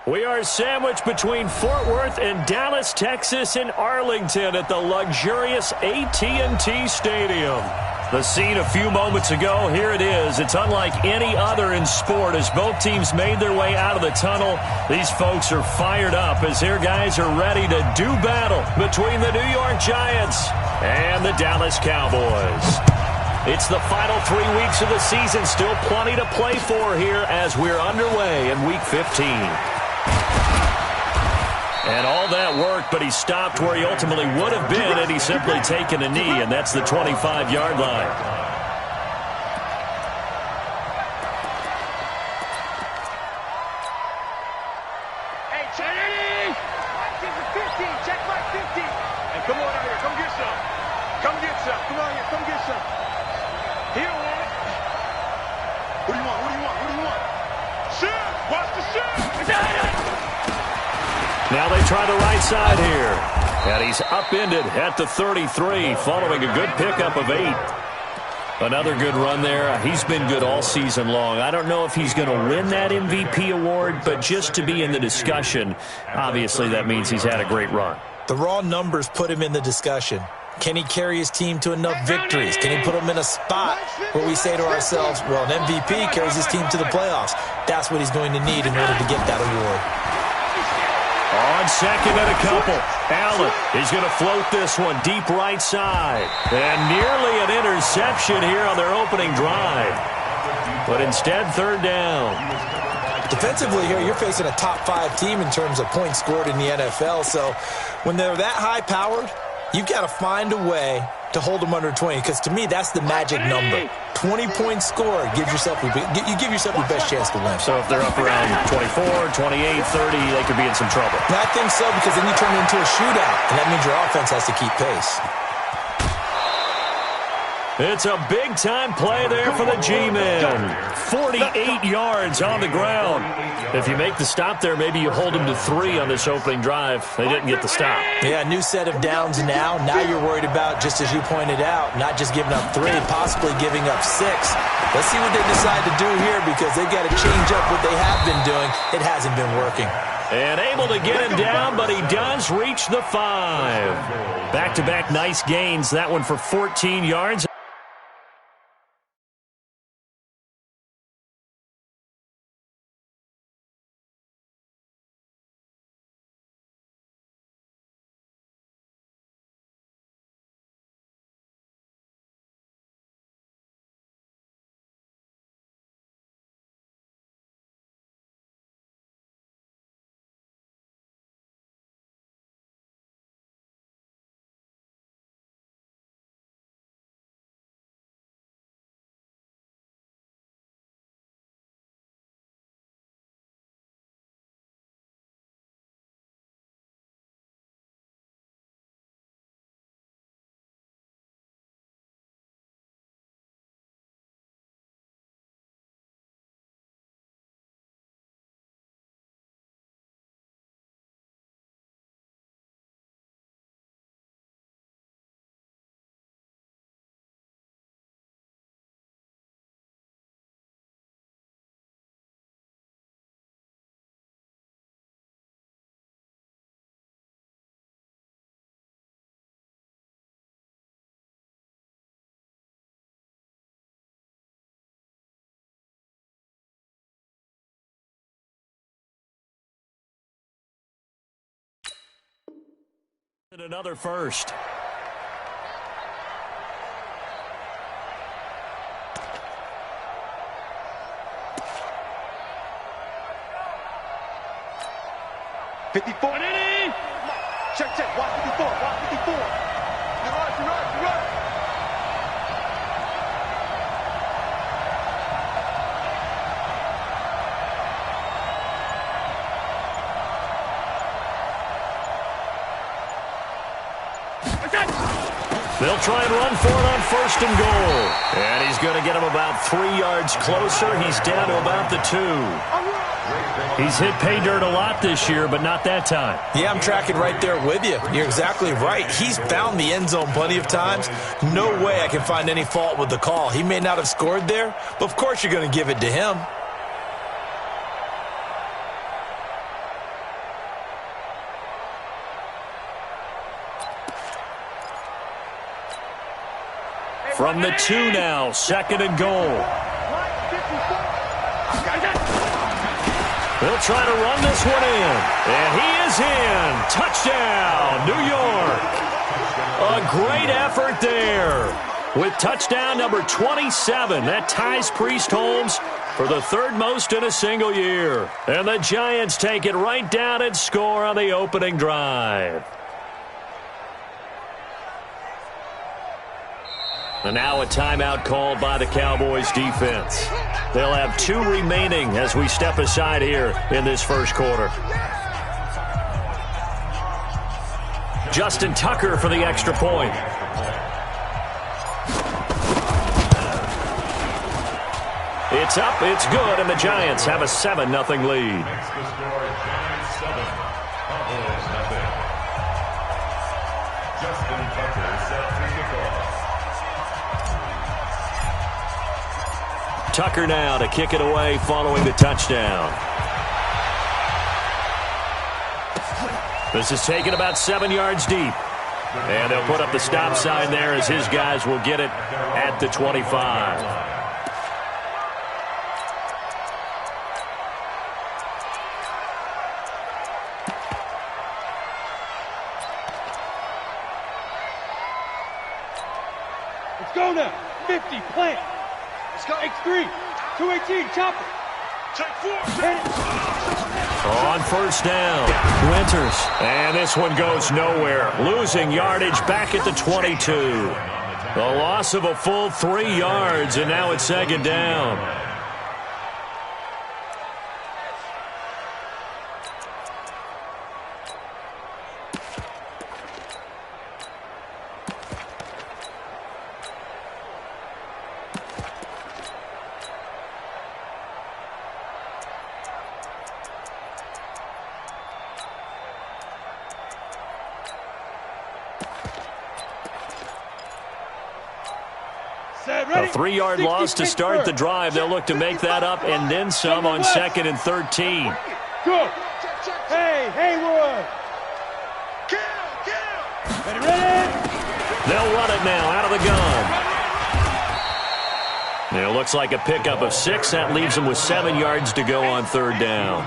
We are sandwiched between Fort Worth and Dallas, Texas, and Arlington at the luxurious AT&T Stadium. The scene a few moments ago, here it is. It's unlike any other in sport as both teams made their way out of the tunnel. These folks are fired up as their guys are ready to do battle between the New York Giants and the Dallas Cowboys. It's the final 3 weeks of the season, still plenty to play for here as we're underway in Week 15. And all that work, but he stopped where he ultimately would have been had he simply taken a knee, and that's the 25-yard line. Hey, check 15. Check my 50. Hey, come on out here. Come get some. Come get some. Come on here. Come get some. He don't want it. What do you want? What do you want? What do you want? Shoot! Watch the shoot! Now they try the right side here. And he's upended at the 33 following a good pickup of 8. Another good run there. He's been good all season long. I don't know if he's going to win that MVP award, but just to be in the discussion, obviously that means he's had a great run. The raw numbers put him in the discussion. Can he carry his team to enough victories? Can he put them in a spot where we say to ourselves, well, an MVP carries his team to the playoffs. That's what he's going to need in order to get that award. On second and a couple, Allen is going to float this one deep right side. And nearly an interception here on their opening drive. But instead, third down. Defensively here, you're facing a top-5 team in terms of points scored in the NFL. So when they're that high-powered, you've got to find a way to hold them under 20. Because to me, that's the magic number. 20 points scored gives yourself you give yourself your best chance to win. So if they're up around 24, 28, 30, they could be in some trouble. I think so, because then you turn it into a shootout, and that means your offense has to keep pace. It's a big-time play there for the G-Men. 48 yards on the ground. If you make the stop there, maybe you hold them to 3 on this opening drive. They didn't get the stop. Yeah, new set of downs now. Now you're worried about, just as you pointed out, not just giving up 3, possibly giving up 6. Let's see what they decide to do here, because they've got to change up what they have been doing. It hasn't been working. And able to get him down, but he does reach the 5. Back-to-back nice gains. That one for 14 yards. Another first. Check. Watch 54. Watch 54. You run. They'll try and run for it on first and goal. And he's going to get him about 3 yards closer. He's down to about the 2. He's hit pay dirt a lot this year, but not that time. Yeah, I'm tracking right there with you. You're exactly right. He's found the end zone plenty of times. No way I can find any fault with the call. He may not have scored there, but of course you're going to give it to him. From the 2 now, 2nd and goal. He'll try to run this one in. And he is in. Touchdown, New York. A great effort there. With touchdown number 27, that ties Priest Holmes for the 3rd most in a single year. And the Giants take it right down and score on the opening drive. And now a timeout called by the Cowboys defense. They'll have 2 remaining as we step aside here in this first quarter. Justin Tucker for the extra point. It's up, it's good, and the Giants have a 7-0 lead. Makes the score Giants 7, Cowboys 0. Justin Tucker set to kick off. Tucker now to kick it away following the touchdown. This is taken about 7 yards deep. And they'll put up the stop sign there as his guys will get it at the 25. Go now. 50, plant. Let's go. X3, 218, chopper. Take 4. On first down, Winters. And this one goes nowhere. Losing yardage back at the 22. The loss of a full 3 yards, and now it's 2nd down. A 3-yard loss to start the drive. They'll look to make that up and then some on 2nd and 13. Go. Hey, Haywood. Ready? They'll run it now out of the gun. It looks like a pickup of 6. That leaves them with 7 yards to go on 3rd down.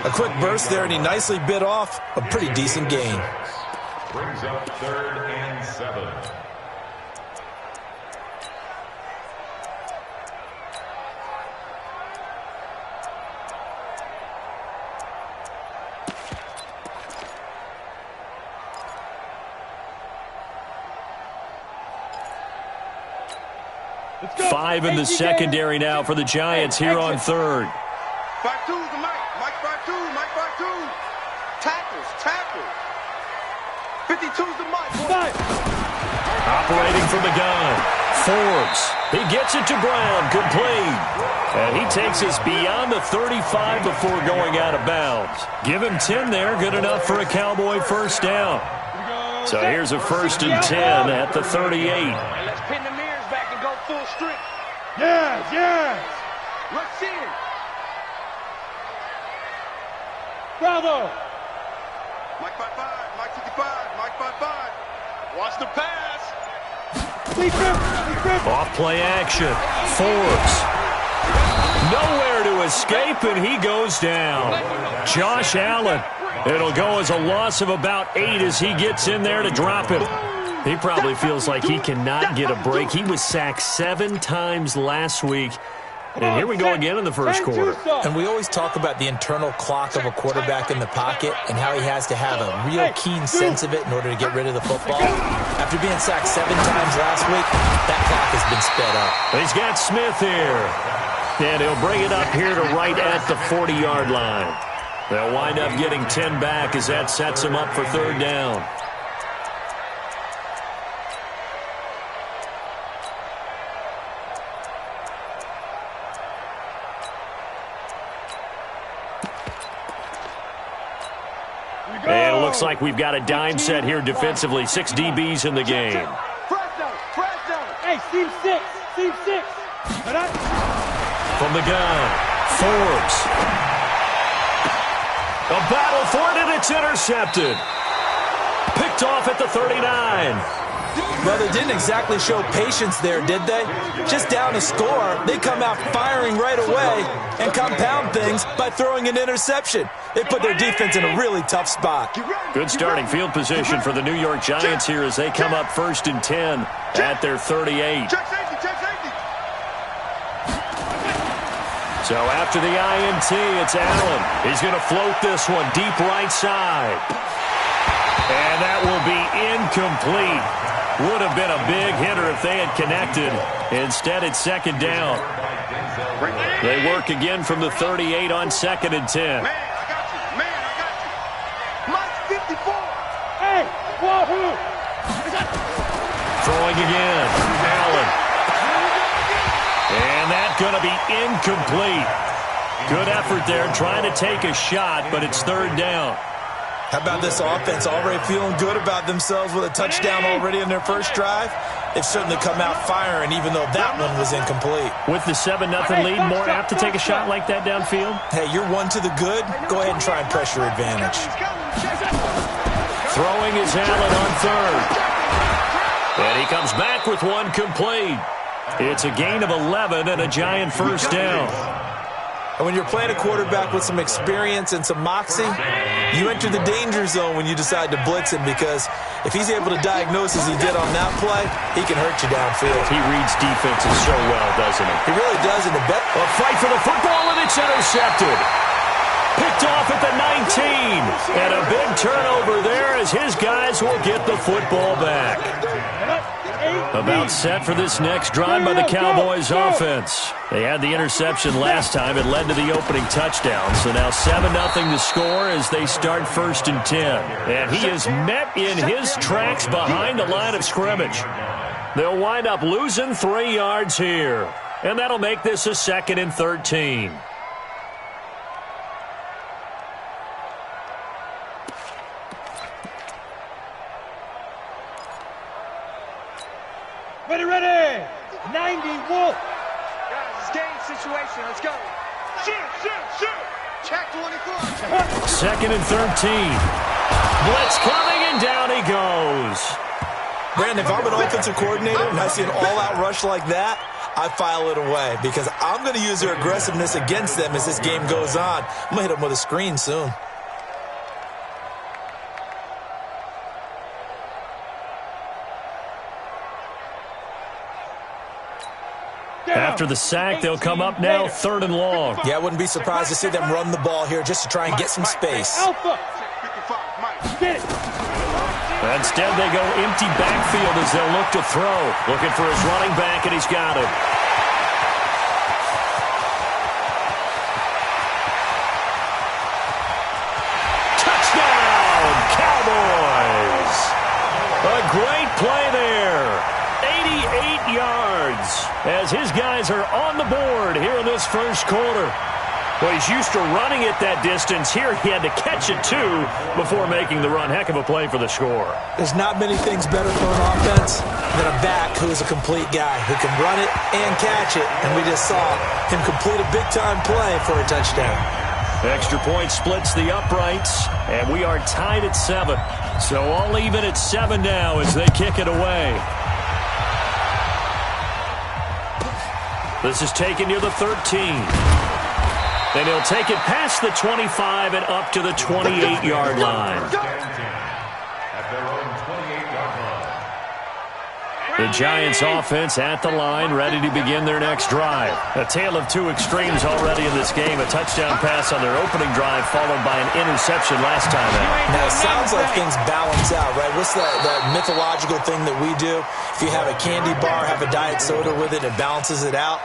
A quick burst there, and he nicely bit off a pretty decent gain. Brings up 3rd and 7. Five in the secondary now for the Giants here on 3rd. 5-2's the Mike. Mike 5-2. Mike 5-2. Tackles. 52's the Mike. Operating from the gun. Forbes. He gets it to Brown. Complete. And he takes us beyond the 35 before going out of bounds. Give him 10 there. Good enough for a Cowboy first down. So here's a 1st and 10 at the 38. Let's pin the mirrors back and go full strength. Yes. Let's see it. Bravo. Mike 5-5. Mike 55. Mike 5-5. Watch the pass. Off play action. Forbes. Nowhere to escape, and he goes down. Josh Allen. It'll go as a loss of about 8 as he gets in there to drop him. He probably feels like he cannot get a break. He was sacked 7 times last week. And here we go again in the first quarter. And we always talk about the internal clock of a quarterback in the pocket and how he has to have a real keen sense of it in order to get rid of the football. After being sacked 7 times last week, that clock has been sped up. He's got Smith here. And he'll bring it up here to right at the 40-yard line. They'll wind up getting 10 back as that sets him up for 3rd down. And it looks like we've got a dime set here defensively. 6 DBs in the game. Press down. Hey, seam 6. From the gun, Forbes. A battle for it, and it's intercepted. Picked off at the 39. Well, they didn't exactly show patience there, did they? Just down a score, they come out firing right away and compound things by throwing an interception. They put their defense in a really tough spot. Good starting field position for the New York Giants here as they come up 1st and 10 at their 38. So after the INT, it's Allen. He's going to float this one deep right side. And that will be incomplete. Would have been a big hitter if they had connected. Instead, it's 2nd down. They work again from the 38 on 2nd and 10. Man, I got you. Man, I got you. Mike's 54. Hey, wahoo! Throwing again. Allen. And that's going to be incomplete. Good effort there trying to take a shot, but it's 3rd down. How about this offense already feeling good about themselves with a touchdown already in their first drive? They've certainly come out firing, even though that one was incomplete. With the 7-0 lead, more apt to take a shot like that downfield? Hey, you're one to the good. Go ahead and try and press your advantage. Throwing is Allen on 3rd. And he comes back with one complete. It's a gain of 11 and a Giant 1st down. And when you're playing a quarterback with some experience and some moxie, you enter the danger zone when you decide to blitz him, because if he's able to diagnose as he did on that play, he can hurt you downfield. He reads defenses so well, doesn't he? He really does. In the a fight for the football, and it's intercepted. Picked off at the 19. And a big turnover there as his guys will get the football back. About set for this next drive by the Cowboys offense. They had the interception last time. It led to the opening touchdown. So now 7-0 to score as they start 1st and 10. And he is met in his tracks behind the line of scrimmage. They'll wind up losing 3 yards here. And that'll make this a 2nd and 13. Ready! 90 Wolf! Guys, it's game situation. Let's go. Shoot! Check 24. 2nd and 13. Blitz coming, and down he goes. Brandon, if I'm an offensive coordinator and I see an all-out rush like that, I file it away, because I'm going to use their aggressiveness against them as this game goes on. I'm going to hit them with a screen soon. After the sack, they'll come up now 3rd and long. Yeah, I wouldn't be surprised to see them run the ball here just to try and get some space. Alpha! Get it! Instead, they go empty backfield as they'll look to throw. Looking for his running back, and he's got him. Touchdown, Cowboys! A great play there. 88 yards as his guys are on the board here in this first quarter. Well, he's used to running it that distance. Here he had to catch it, too, before making the run. Heck of a play for the score. There's not many things better for an offense than a back who's a complete guy who can run it and catch it. And we just saw him complete a big-time play for a touchdown. Extra point splits the uprights, and we are tied at 7. So all even at 7 now as they kick it away. This is taken near the 13. And he'll take it past the 25 and up to the 28-yard line. The Giants offense at the line, ready to begin their next drive. A tale of two extremes already in this game. A touchdown pass on their opening drive, followed by an interception last time out. Now, it sounds like things balance out, right? What's that mythological thing that we do? If you have a candy bar, have a diet soda with it, it balances it out.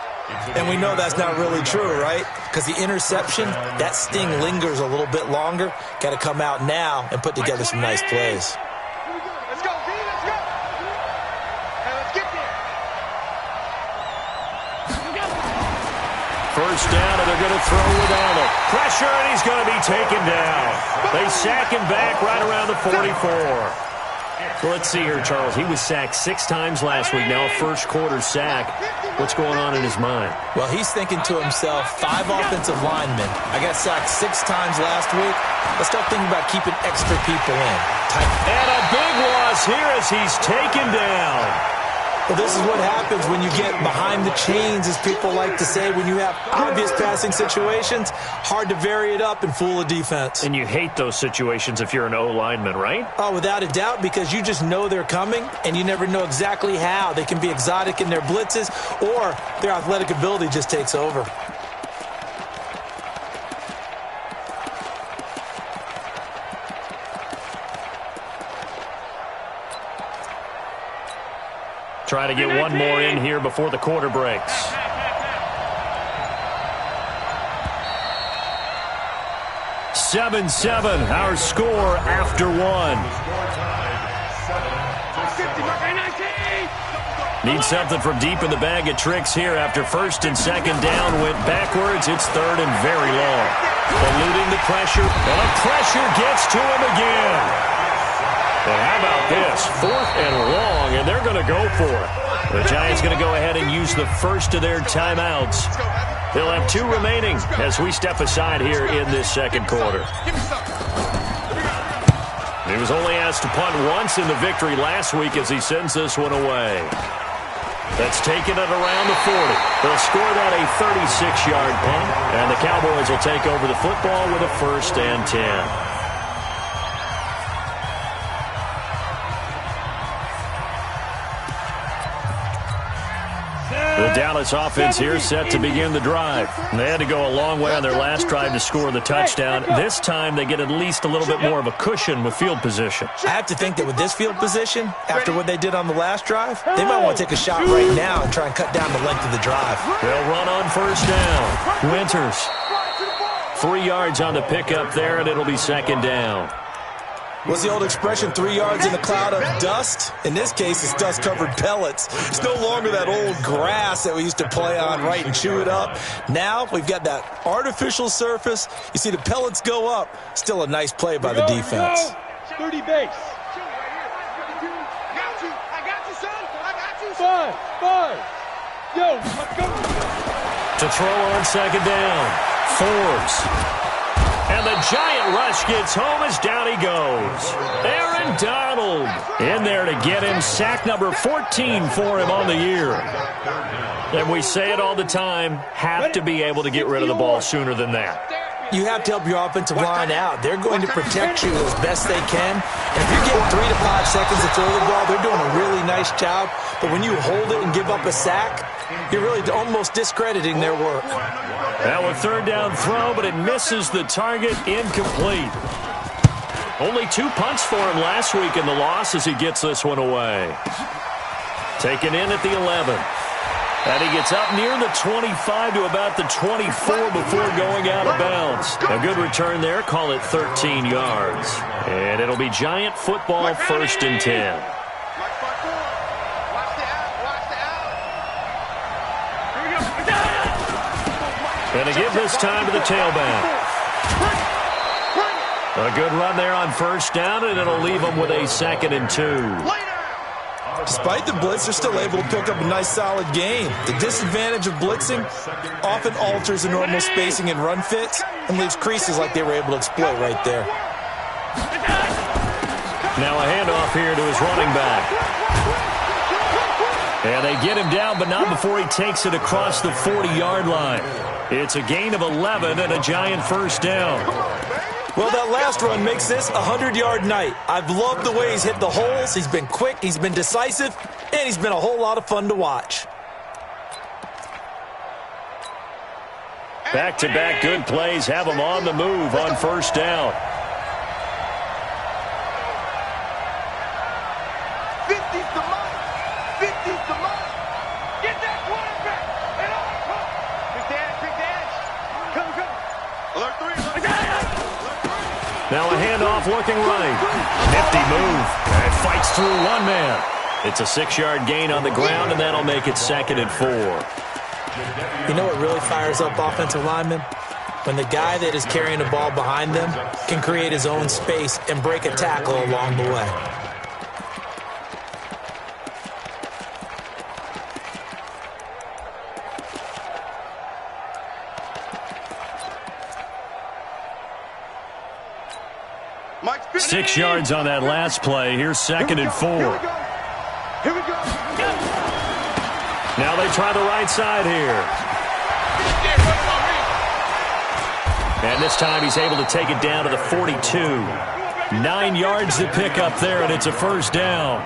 And we know that's not really true, right? Because the interception, that sting lingers a little bit longer. Got to come out now and put together some nice plays. Let's go, D, let's go. Hey, let's get there. First down, and they're going to throw without it. Pressure, and he's going to be taken down. They sack him back right around the 44. Well, let's see here, Charles. He was sacked 6 times last week. Now a first quarter sack. What's going on in his mind? Well, he's thinking to himself, 5 offensive linemen. I got sacked 6 times last week. Let's start thinking about keeping extra people in. And a big loss here as he's taken down. Well, this is what happens when you get behind the chains, as people like to say. When you have obvious passing situations, hard to vary it up and fool a defense. And you hate those situations if you're an O-lineman, right? Oh, without a doubt, because you just know they're coming, and you never know exactly how. They can be exotic in their blitzes, or their athletic ability just takes over. Try to get one more in here before the quarter breaks. Seven, our score after 1. Need something from deep in the bag of tricks here after first and second down went backwards. It's third and very long. Eluding the pressure, and the pressure gets to him again. And how about this? 4th and long, and they're going to go for it. The Giants going to go ahead and use the first of their timeouts. They'll have 2 remaining as we step aside here in this second quarter. He was only asked to punt once in the victory last week as he sends this one away. That's taken at around the 40. They'll score that a 36-yard punt, and the Cowboys will take over the football with a 1st and 10. The Dallas offense here set to begin the drive. They had to go a long way on their last drive to score the touchdown. This time they get at least a little bit more of a cushion with field position. I have to think that with this field position, after what they did on the last drive, they might want to take a shot right now and try and cut down the length of the drive. They'll run on first down. Winters. 3 yards on the pickup there, and it'll be second down. What's the old expression, 3 yards in a cloud of dust? In this case, it's dust-covered pellets. It's no longer that old grass that we used to play on, right, and chew it up. Now we've got that artificial surface. You see the pellets go up. Still a nice play by the defense. 30 base. I got you, son. I got you. 5. Yo, let's go. To throw on second down. Forbes. And the giant rush gets home as down he goes. Aaron Donald in there to get him. Sack number 14 for him on the year. And we say it all the time, have to be able to get rid of the ball sooner than that. You have to help your offensive line out. They're going to protect you as best they can. And if you're getting 3 to 5 seconds to throw the ball, they're doing a really nice job. But when you hold it and give up a sack, you're really almost discrediting their work. Now a third down throw, but it misses the target, incomplete. Only 2 punts for him last week in the loss as he gets this one away. Taken in at the 11. And he gets up near the 25 to about the 24 before going out of bounds. A good return there, call it 13 yards. And it'll be Giant football, 1st and 10. And to give this time to the tailback. A good run there on first down, and it'll leave them with a 2nd and 2. Despite the blitz, they're still able to pick up a nice, solid gain. The disadvantage of blitzing often alters the normal spacing and run fits and leaves creases like they were able to exploit right there. Now a handoff here to his running back. And they get him down, but not before he takes it across the 40-yard line. It's a gain of 11 and a Giant first down. Well, that last run makes this a 100-yard night. I've loved the way he's hit the holes. He's been quick, he's been decisive, and he's been a whole lot of fun to watch. Back-to-back good plays have him on the move on first down. 50's the mark. 50's the mark. Get that quarterback. And on. Big dash. Come. Alert 3. Now a handoff looking right. Nifty move. And fights through one man. It's a 6-yard gain on the ground, and that'll make it 2nd and 4. You know what really fires up offensive linemen? When the guy that is carrying the ball behind them can create his own space and break a tackle along the way. 6 yards on that last play. Here's 2nd and 4. Here we go. Now they try the right side here. And this time he's able to take it down to the 42. 9 yards to pick up there, and it's a first down.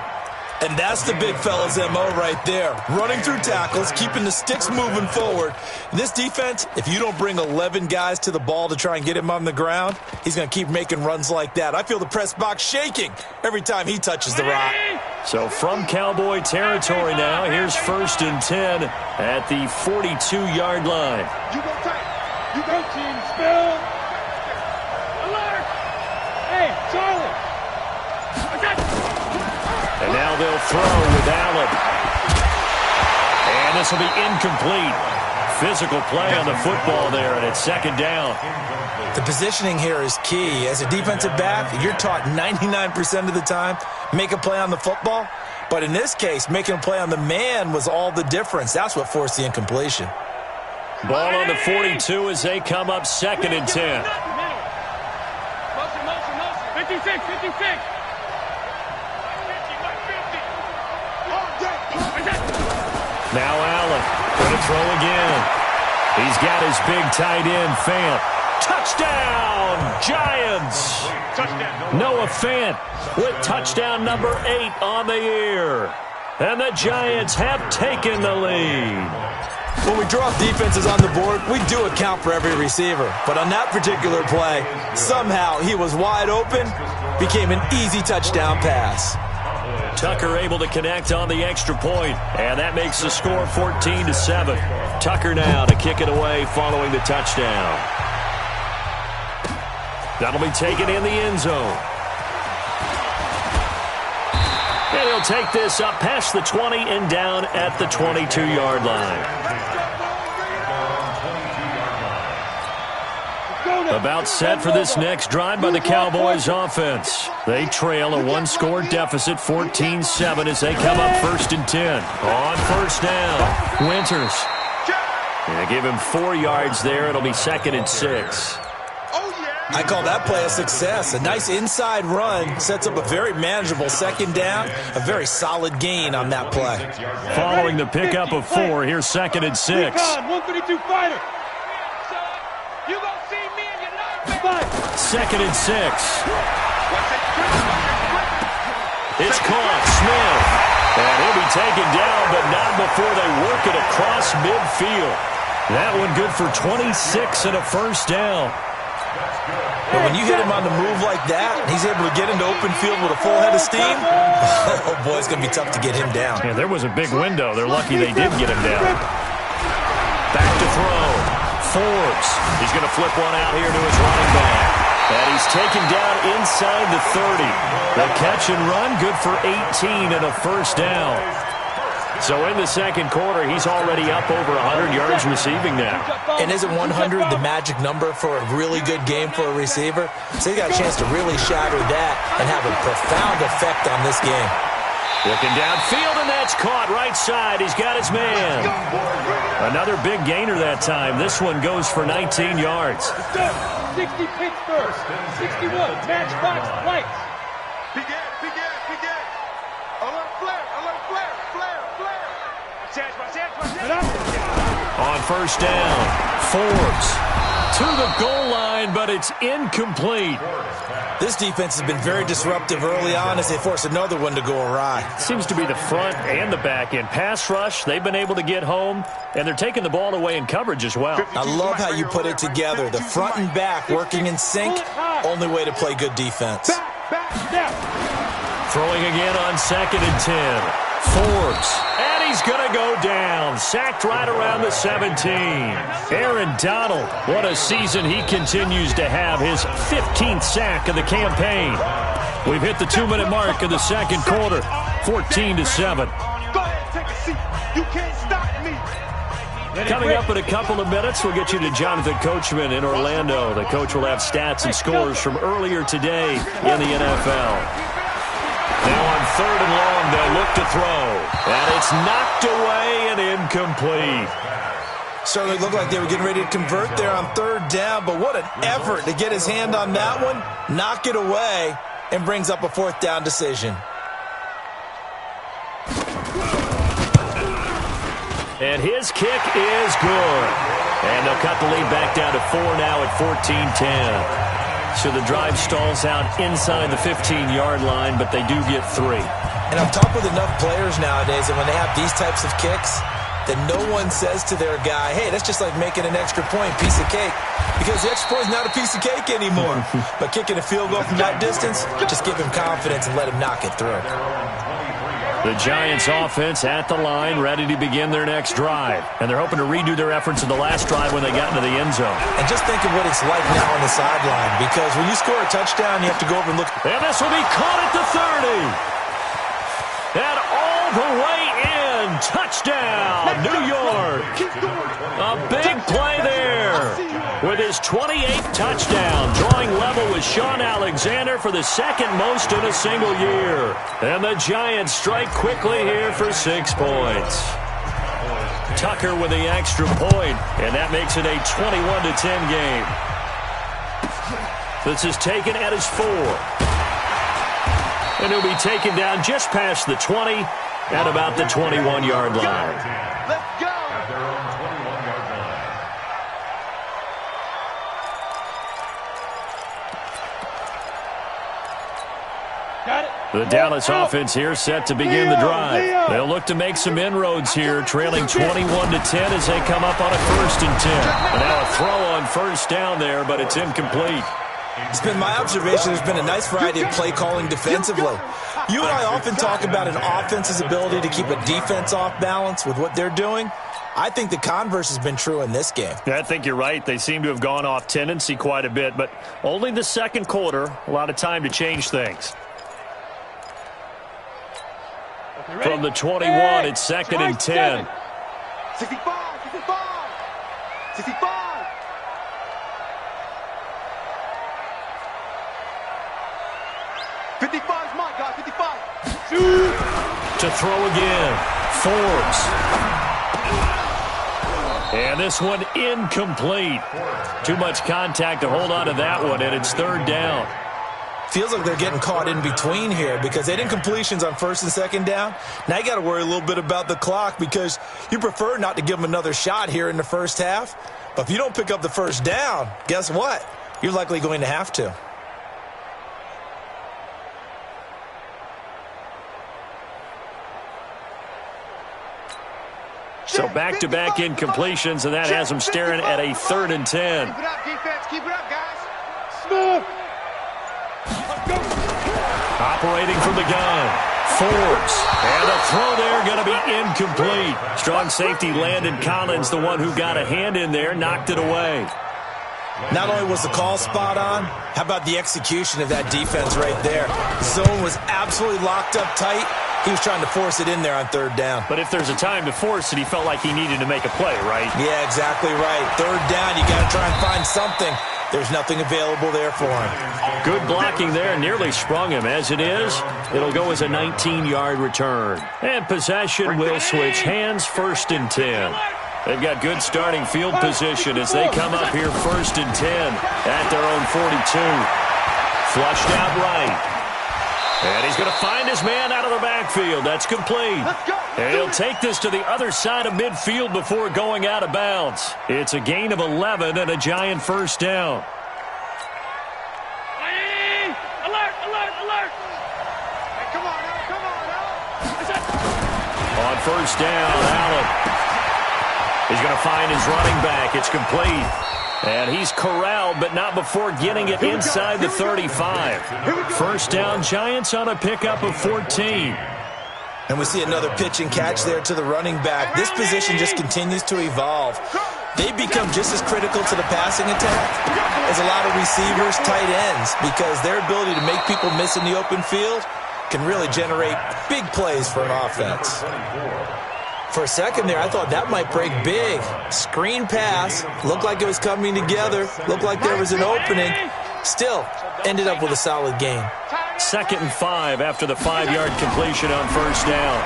And that's the big fella's MO right there. Running through tackles, keeping the sticks moving forward. This defense, if you don't bring 11 guys to the ball to try and get him on the ground, he's going to keep making runs like that. I feel the press box shaking every time he touches the rock. So from Cowboy territory now, here's 1st and 10 at the 42-yard line. You go tight. You Go team, spill. Alert. Hey, Charlie. And now they'll throw with Allen. And this will be incomplete. Physical play on the football there, and it's 2nd down. The positioning here is key. As a defensive back, you're taught 99% of the time, make a play on the football. But in this case, making a play on the man was all the difference. That's what forced the incompletion. Ball on the 42 as they come up 2nd and 10. Motion. 56. Now Allen going to throw again. He's got his big tight end, Fant. Touchdown, Giants! Touchdown. Noah Fant with touchdown number 8 on the year. And the Giants have taken the lead. When we drop defenses on the board, we do account for every receiver. But on that particular play, somehow he was wide open, became an easy touchdown pass. Tucker able to connect on the extra point, and that makes the score 14-7. Tucker now to kick it away following the touchdown. That'll be taken in the end zone. And he'll take this up past the 20 and down at the 22-yard line. About set for this next drive by the Cowboys offense. They trail a 1-score deficit, 14-7, as they come up 1st and 10. On 1st down, Winters. They give him 4 yards there. It'll be 2nd and 6. I call that play a success. A nice inside run sets up a very manageable 2nd down. A very solid gain on that play. Following the pickup of 4, here's 2nd and 6. 152 fighter. You gonna see me and your life. 2nd and 6. It's caught, Smith. And he'll be taken down, but not before they work it across midfield. That one good for 26 and a first down. But when you hit him on the move like that, he's able to get into open field with a full head of steam, oh boy, it's going to be tough to get him down. Yeah, there was a big window. They're lucky they did get him down. Back to throw. Forbes. He's going to flip one out here to his running back. And he's taken down inside the 30. The catch and run, good for 18 and a first down. So in the second quarter, he's already up over 100 yards receiving now. And isn't 100 the magic number for a really good game for a receiver? So he got a chance to really shatter that and have a profound effect on this game. Looking downfield, and that's caught right side. He's got his man. Another big gainer that time. This one goes for 19 yards. 60 Pittsburgh, 61 Matchbox Lights. Big Ed. Alert flare. On first down, Forbes to the goal line, but it's incomplete. This defense has been very disruptive early on as they force another one to go awry. Seems to be the front and the back end. Pass rush, they've been able to get home, and they're taking the ball away in coverage as well. I love how you put it together. The front and back working in sync, only way to play good defense. Throwing again on 2nd and 10. Forbes, and he's going to go down. Sacked right around the 17. Aaron Donald, what a season he continues to have. His 15th sack of the campaign. We've hit the 2-minute mark of the second quarter. 14-7. Go ahead, take a seat. You can't stop me. Coming up in a couple of minutes, we'll get you to Jonathan Coachman in Orlando. The coach will have stats and scores from earlier today in the NFL. Now on 3rd and long, they'll look to throw. And it's knocked away and incomplete. Certainly looked like they were getting ready to convert there on third down, but what an effort to get his hand on that one, knock it away, and brings up a fourth down decision. And his kick is good. And they'll cut the lead back down to 4 now at 14-10. So the drive stalls out inside the 15-yard line, but they do get 3. And I've talked with enough players nowadays that when they have these types of kicks, that no one says to their guy, hey, that's just like making an extra point, piece of cake. Because the extra point is not a piece of cake anymore. But kicking a field goal from that distance, just give him confidence and let him knock it through. The Giants offense at the line, ready to begin their next drive. And they're hoping to redo their efforts in the last drive when they got into the end zone. And just think of what it's like now on the sideline. Because when you score a touchdown, you have to go over and look. And this will be caught at the 30. And all the way in. Touchdown, New York. A big play there. With his 28th touchdown, drawing level with Sean Alexander for the second most in a single year. And the Giants strike quickly here for 6 points. Tucker with the extra point, and that makes it a 21-10 game. This is taken at his 4. And he'll be taken down just past the 20 at about the 21-yard line. Let's go. At their own 21-yard line. Got it. The Dallas offense here set to begin the drive. They'll look to make some inroads here, trailing 21-10 as they come up on a 1st and 10. And now a throw on first down there, but it's incomplete. It's been my observation there's been a nice variety of play calling defensively. You and I often talk about an offense's ability to keep a defense off balance with what they're doing. I think the converse has been true in this game. I think you're right. They seem to have gone off tendency quite a bit, but only the second quarter, a lot of time to change things. From the 21, it's 2nd and 10. 65, 65, 65. 55 is mine, guys, 55. To throw again, Forbes. And this one incomplete. Too much contact to hold on to that one, and it's 3rd down. Feels like they're getting caught in between here because they didn't completions on 1st and 2nd down. Now you got to worry a little bit about the clock because you prefer not to give them another shot here in the first half. But if you don't pick up the 1st down, guess what? You're likely going to have to. So back-to-back incompletions, and that has them staring at a 3rd and 10. Keep it up, defense. Keep it up, guys. Smooth. Operating from the gun, Forbes. And the throw there going to be incomplete. Strong safety Landon Collins, the one who got a hand in there, knocked it away. Not only was the call spot on, how about the execution of that defense right there? Zone was absolutely locked up tight. He was trying to force it in there on 3rd down. But if there's a time to force it, he felt like he needed to make a play, right? Yeah, exactly right. 3rd down, you got to try and find something. There's nothing available there for him. Good blocking there, nearly sprung him. As it is, it'll go as a 19-yard return. And possession will switch hands, 1st and 10. They've got good starting field position as they come up here 1st and 10 at their own 42. Flushed out right. And he's going to find his man out of the backfield. That's complete. And he'll take this to the other side of midfield before going out of bounds. It's a gain of 11 and a Giant 1st down. Hey, alert, alert, alert. Hey, come on now, come on now. On 1st down, Allen. He's going to find his running back. It's complete. And he's corralled, but not before getting it inside the 35. 1st down, Giants on a pickup of 14. And we see another pitch and catch there to the running back. This position just continues to evolve. They become just as critical to the passing attack as a lot of receivers, tight ends, because their ability to make people miss in the open field can really generate big plays for an offense. For a second there, I thought that might break big. Screen pass, looked like it was coming together, looked like there was an opening. Still, ended up with a solid game. 2nd and 5 after the 5-yard completion on 1st down.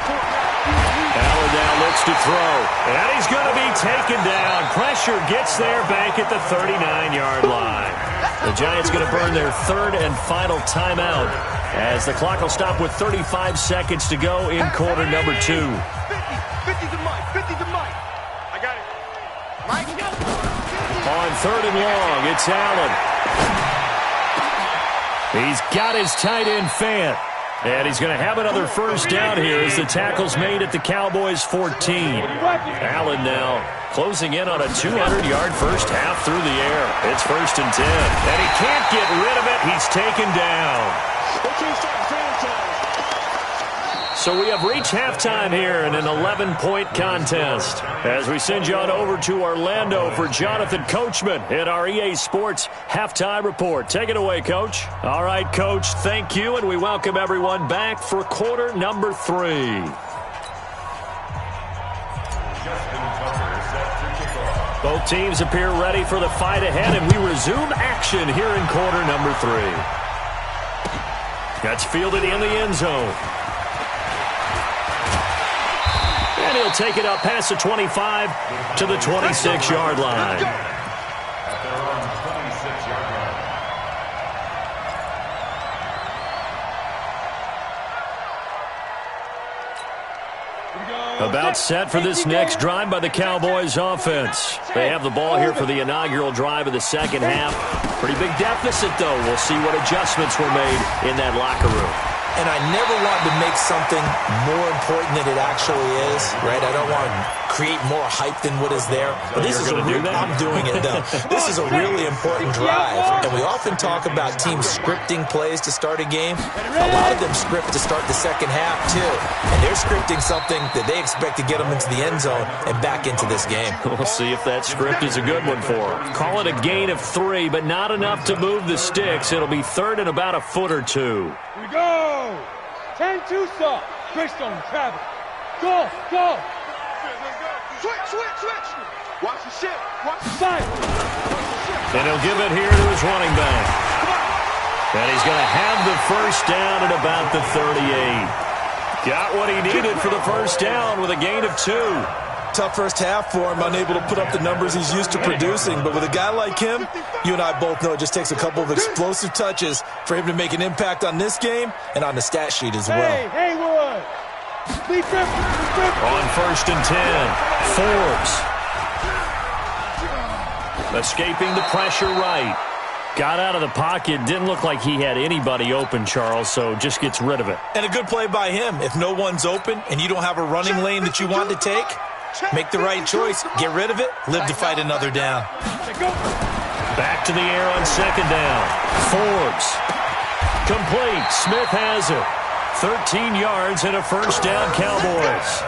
Allen now looks to throw, and he's going to be taken down. Pressure gets there back at the 39-yard line. The Giants going to burn their third and final timeout as the clock will stop with 35 seconds to go in quarter number 2. 50 to Mike. 50 to Mike. I got it. Mike. On third and long, it's Allen. He's got his tight end Fant. And he's going to have another first down here as the tackle's made at the Cowboys' 14. Allen now closing in on a 200-yard first half through the air. It's 1st and 10. And he can't get rid of it. He's taken down. So we have reached halftime here in an 11-point contest as we send you on over to Orlando for Jonathan Coachman at our EA Sports Halftime Report. Take it away, Coach. All right, Coach, thank you, and we welcome everyone back for quarter number 3. Both teams appear ready for the fight ahead, and we resume action here in quarter number 3. That's fielded in the end zone. And he'll take it up past the 25 to the 26-yard line. About set for this next drive by the Cowboys offense. They have the ball here for the inaugural drive of the second half. Pretty big deficit, though. We'll see what adjustments were made in that locker room. And I never want to make something more important than it actually is, right? I don't want to create more hype than what is there. But this is I'm doing it, though. This is a really important drive. And we often talk about teams scripting plays to start a game. A lot of them script to start the second half, too. And they're scripting something that they expect to get them into the end zone and back into this game. We'll see if that script is a good one for them. Call it a gain of 3, but not enough to move the sticks. It'll be third and about a foot or 2. Here we go. 10-2 stop. Greystone, Travis. Go, go. Switch. Watch the shit. Watch the Side. And he'll give it here to his running back. And he's going to have the first down at about the 38. Got what he needed for the first down with a gain of 2. Tough first half for him, unable to put up the numbers he's used to producing. But with a guy like him, you and I both know it just takes a couple of explosive touches for him to make an impact on this game and on the stat sheet as well. Hey, Wood. On 1st and 10, Forbes. Escaping the pressure right. Got out of the pocket. Didn't look like he had anybody open, Charles, so just gets rid of it. And a good play by him. If no one's open and you don't have a running lane that you want to take, make the right choice. Get rid of it. Live to fight another down. Back to the air on 2nd down. Forbes. Complete. Smith has it. 13 yards and a first down, Cowboys.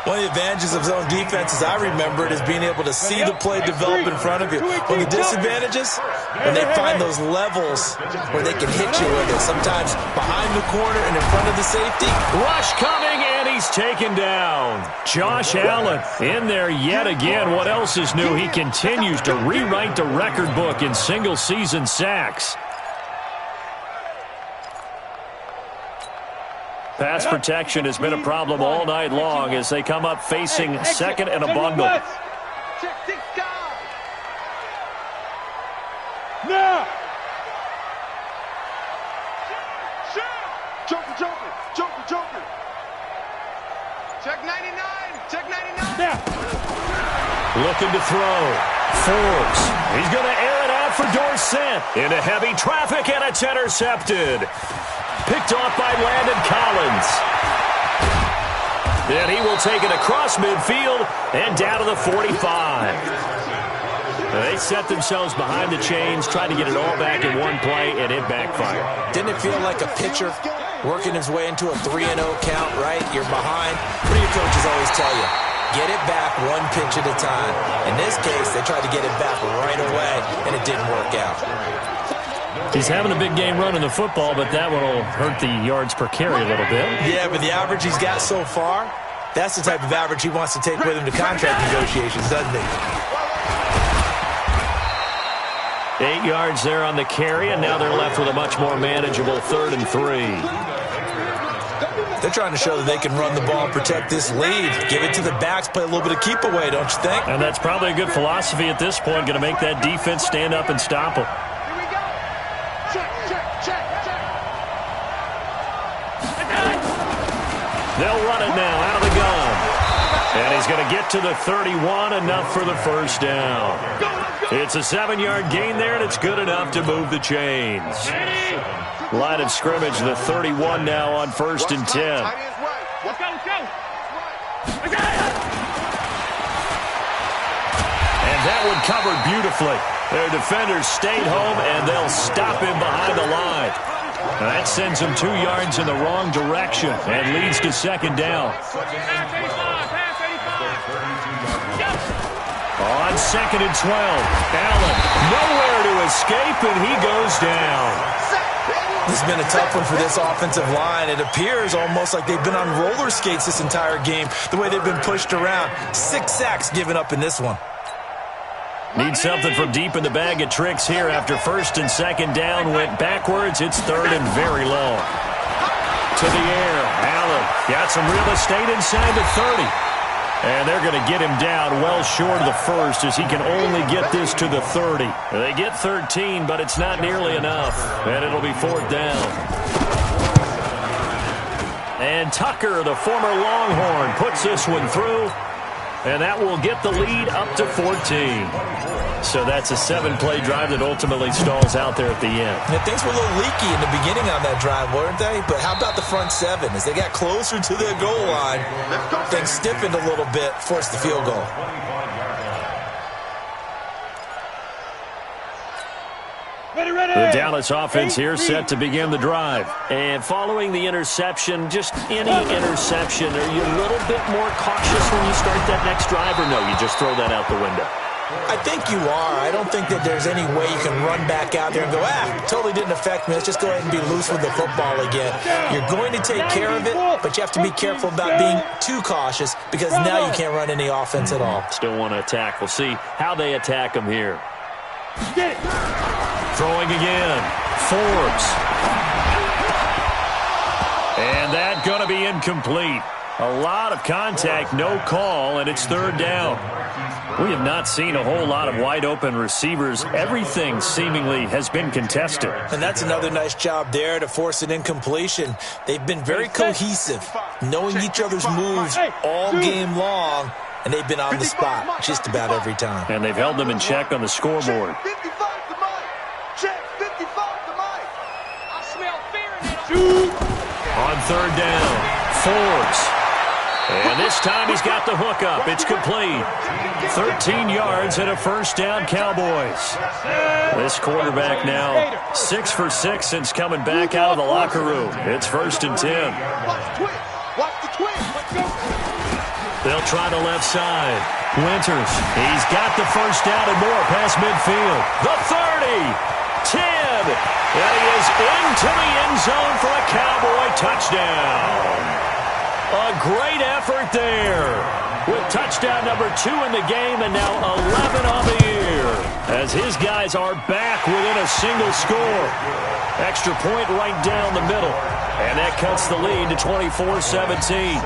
One of the advantages of zone defense, as I remember it, is being able to see the play develop in front of you. One of the disadvantages, when they find those levels where they can hit you with it, sometimes behind the corner and in front of the safety. Rush coming, and he's taken down. Josh Allen in there yet again. What else is new? He continues to rewrite the record book in single-season sacks. Pass protection has been a problem all night long as they come up facing 2nd and a bundle. Now. Joker. Check 99. Now. Looking to throw. Forbes. He's going to air it out for Dorsett. Into heavy traffic, and it's intercepted. Picked off by Landon Collins. And he will take it across midfield and down to the 45. They set themselves behind the chains, trying to get it all back in one play, and it backfired. Didn't it feel like a pitcher working his way into a 3-0 count, right? You're behind. What do your coaches always tell you? Get it back one pitch at a time. In this case, they tried to get it back right away, and it didn't work out. He's having a big game running the football, but that one will hurt the yards per carry a little bit. Yeah, but the average he's got so far, that's the type of average he wants to take with him to contract negotiations, doesn't he? 8 yards there on the carry, and now they're left with a much more manageable 3rd and 3. They're trying to show that they can run the ball and protect this lead. Give it to the backs, play a little bit of keep away, don't you think? And that's probably a good philosophy at this point, going to make that defense stand up and stop them. Here we go. Check. They'll run it now out of the gun. And he's going to get to the 31, enough for the first down. It's a 7-yard gain there, and it's good enough to move the chains. Line of scrimmage, the 31 now on 1st and 10. Let's go. And that one covered beautifully. Their defenders stayed home, and they'll stop him behind the line. Now that sends him 2 yards in the wrong direction and leads to 2nd down. On 2nd and 12, Allen nowhere to escape, and he goes down. This has been a tough one for this offensive line. It appears almost like they've been on roller skates this entire game, the way they've been pushed around. 6 sacks given up in this one. Need something from deep in the bag of tricks here after 1st and 2nd down went backwards. It's 3rd and very long. To the air, Allen got some real estate inside the 30. And they're going to get him down well short of the 1st as he can only get this to the 30. They get 13, but it's not nearly enough. And it'll be 4th down. And Tucker, the former Longhorn, puts this one through. And that will get the lead up to 14. So that's a 7-play drive that ultimately stalls out there at the end. And things were a little leaky in the beginning on that drive, weren't they? But how about the front 7? As they got closer to the goal line, things stiffened a little bit, forced the field goal. The Dallas offense here set to begin the drive. And following the interception, just any interception, are you a little bit more cautious when you start that next drive, or no, you just throw that out the window? I think you are. I don't think that there's any way you can run back out there and go, totally didn't affect me. Let's just go ahead and be loose with the football again. You're going to take care of it, but you have to be careful about being too cautious because now you can't run any offense at all. Still want to attack. We'll see how they attack them here. Throwing again. Forbes. And that going to be incomplete. A lot of contact, no call, and it's 3rd down. We have not seen a whole lot of wide-open receivers. Everything seemingly has been contested. And that's another nice job there to force an incompletion. They've been very cohesive, knowing each other's moves all game long, and they've been on the spot just about every time. And they've held them in check on the scoreboard. On 3rd down, Forbes. And this time he's got the hook up. It's complete. 13 yards and a 1st down, Cowboys. This quarterback now 6 for 6 since coming back out of the locker room. It's 1st and 10. They'll try the left side. Winters, he's got the 1st down and more past midfield. The 30, 10, and he is into the end zone for a Cowboy touchdown. A great effort there with touchdown number 2 in the game and now 11 on the year as his guys are back within a single score. Extra point right down the middle, and that cuts the lead to 24-17.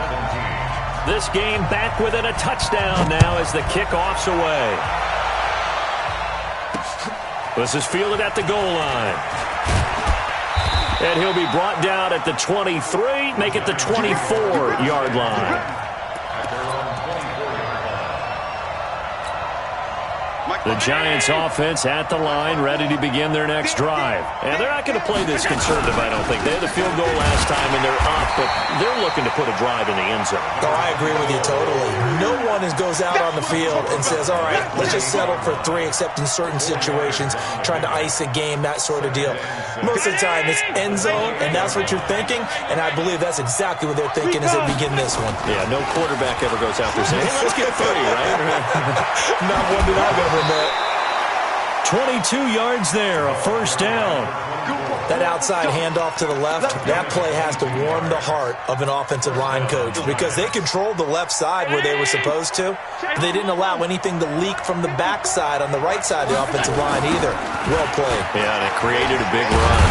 This game back within a touchdown now as the kickoff's away. This is fielded at the goal line. And he'll be brought down at the 23, make it the 24-yard line. The Giants offense at the line, ready to begin their next drive. And they're not going to play this conservative, I don't think. They had the field goal last time, and they're up, but they're looking to put a drive in the end zone. Oh, I agree with you totally. No one goes out on the field and says, all right, let's just settle for 3, except in certain situations, trying to ice a game, that sort of deal. Most of the time, it's end zone, and that's what you're thinking, and I believe that's exactly what they're thinking as they begin this one. Yeah, no quarterback ever goes out there saying, hey, let's get 3, right? Not one that I've ever met. 22 yards there, a 1st down. That outside handoff to the left, that play has to warm the heart of an offensive line coach because they controlled the left side where they were supposed to, but they didn't allow anything to leak from the backside on the right side of the offensive line either. Well played. Yeah, and it created a big run.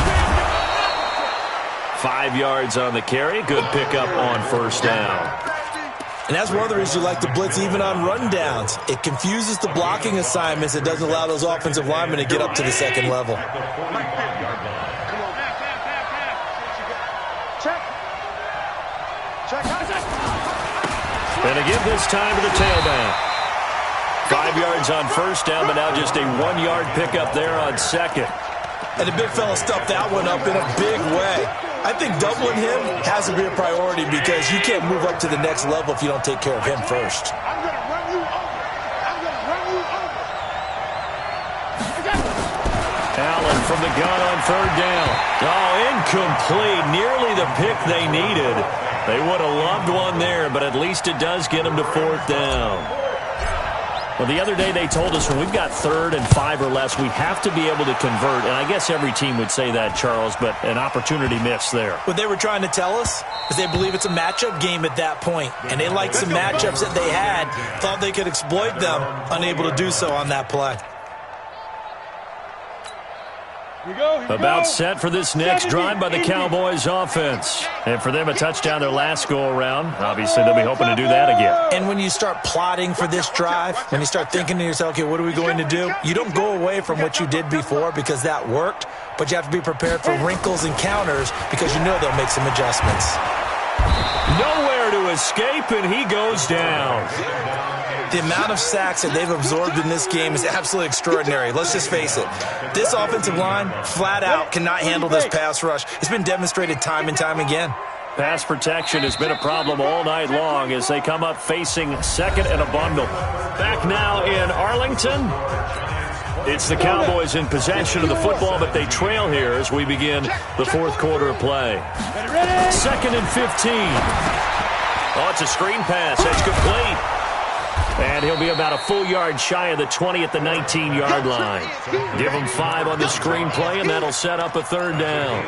5 yards on the carry. Good pickup on first down. And that's one of the reasons you like to blitz even on rundowns. It confuses the blocking assignments. It doesn't allow those offensive linemen to get up to the second level. And again this time to the tailback. 5 yards on first down, but now just a 1-yard pickup there on second. And the big fella stuffed that one up in a big way. I think doubling him has to be a priority because you can't move up to the next level if you don't take care of him first. I'm going to run you over. I'm going to run you over. Allen from the gun on third down. Oh, incomplete. Nearly the pick they needed. They would have loved one there, but at least it does get them to fourth down. Well, the other day they told us when we've got 3rd and 5 or less, we have to be able to convert. And I guess every team would say that, Charles, but an opportunity missed there. What they were trying to tell us is they believe it's a matchup game at that point. And they liked some matchups that they had, thought they could exploit them, unable to do so on that play. About set for this next drive by the Cowboys offense. And for them, a touchdown their last go-around. Obviously, they'll be hoping to do that again. And when you start plotting for this drive, when you start thinking to yourself, okay, what are we going to do? You don't go away from what you did before because that worked, but you have to be prepared for wrinkles and counters because you know they'll make some adjustments. Nowhere to escape, and he goes down. The amount of sacks that they've absorbed in this game is absolutely extraordinary. Let's just face it. This offensive line, flat out, cannot handle this pass rush. It's been demonstrated time and time again. Pass protection has been a problem all night long as they come up facing second and a bundle. Back now in Arlington. It's the Cowboys in possession of the football, but they trail here as we begin the fourth quarter of play. 2nd and 15. Oh, it's a screen pass. That's complete. And he'll be about a full yard shy of the 20 at the 19-yard line. Give him 5 on the screen play, and that'll set up a 3rd down.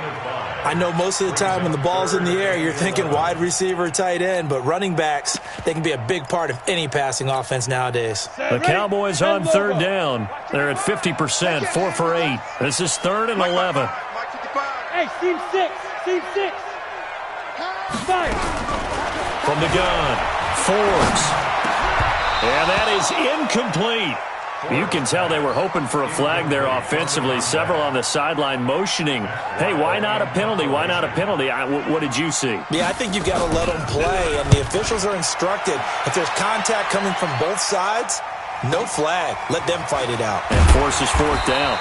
I know most of the time when the ball's in the air, you're thinking wide receiver, tight end, but running backs, they can be a big part of any passing offense nowadays. The Cowboys on 3rd down. They're at 50%, 4 for 8. This is 3rd and 11. Hey, team 6. Fire. From the gun, Forbes. And that is incomplete. You can tell they were hoping for a flag there offensively. Several on the sideline motioning, hey, why not a penalty? Why not a penalty? What did you see? Yeah, I think you've got to let them play, and the officials are instructed. If there's contact coming from both sides, no flag. Let them fight it out. And forces 4th down.